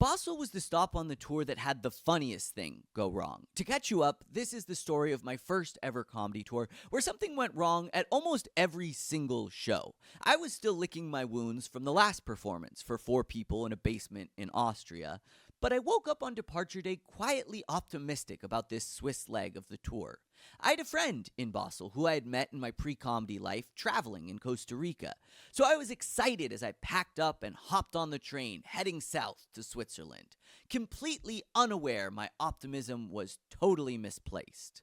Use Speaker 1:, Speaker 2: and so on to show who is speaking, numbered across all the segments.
Speaker 1: Basel was the stop on the tour that had the funniest thing go wrong. To catch you up, this is the story of my first ever comedy tour where something went wrong at almost every single show. I was still licking my wounds from the last performance for 4 people in a basement in Austria, but I woke up on departure day quietly optimistic about this Swiss leg of the tour. I had a friend in Basel who I had met in my pre-comedy life traveling in Costa Rica, so I was excited as I packed up and hopped on the train heading south to Switzerland, completely unaware my optimism was totally misplaced.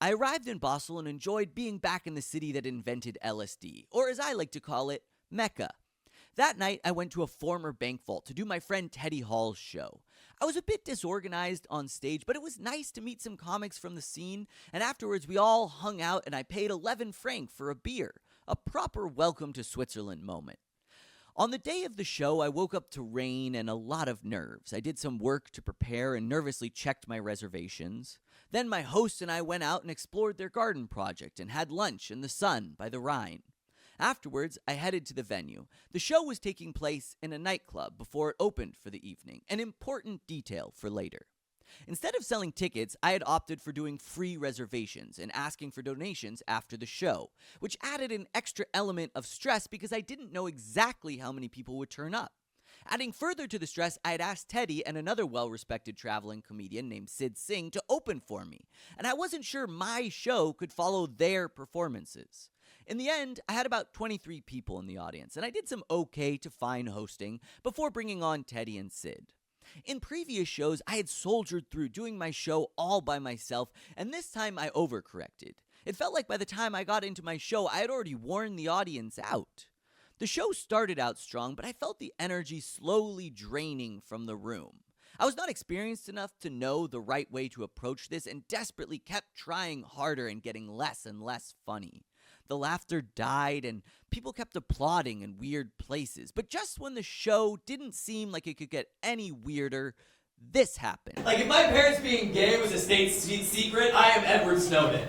Speaker 1: I arrived in Basel and enjoyed being back in the city that invented LSD, or as I like to call it, Mecca. That night, I went to a former bank vault to do my friend Teddy Hall's show. I was a bit disorganized on stage, but it was nice to meet some comics from the scene, and afterwards we all hung out and I paid 11 francs for a beer, a proper welcome to Switzerland moment. On the day of the show, I woke up to rain and a lot of nerves. I did some work to prepare and nervously checked my reservations. Then my host and I went out and explored their garden project and had lunch in the sun by the Rhine. Afterwards, I headed to the venue. The show was taking place in a nightclub before it opened for the evening, an important detail for later. Instead of selling tickets, I had opted for doing free reservations and asking for donations after the show, which added an extra element of stress because I didn't know exactly how many people would turn up. Adding further to the stress, I had asked Teddy and another well-respected traveling comedian named Sid Singh to open for me, and I wasn't sure my show could follow their performances. In the end, I had about 23 people in the audience, and I did some okay to fine hosting before bringing on Teddy and Sid. In previous shows, I had soldiered through doing my show all by myself, and this time I overcorrected. It felt like by the time I got into my show, I had already worn the audience out. The show started out strong, but I felt the energy slowly draining from the room. I was not experienced enough to know the right way to approach this and desperately kept trying harder and getting less and less funny. The laughter died and people kept applauding in weird places. But just when the show didn't seem like it could get any weirder, this happened.
Speaker 2: Like if my parents being gay was a state secret, I am Edward Snowden.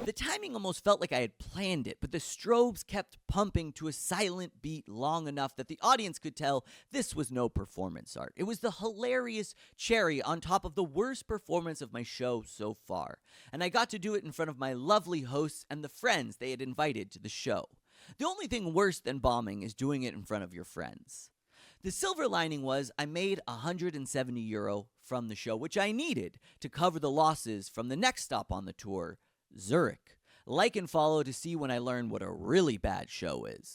Speaker 1: The timing almost felt like I had planned it, but the strobes kept pumping to a silent beat long enough that the audience could tell this was no performance art. It was the hilarious cherry on top of the worst performance of my show so far, and I got to do it in front of my lovely hosts and the friends they had invited to the show. The only thing worse than bombing is doing it in front of your friends. The silver lining was I made €170 from the show, which I needed to cover the losses from the next stop on the tour, Zurich. Like and follow to see when I learn what a really bad show is.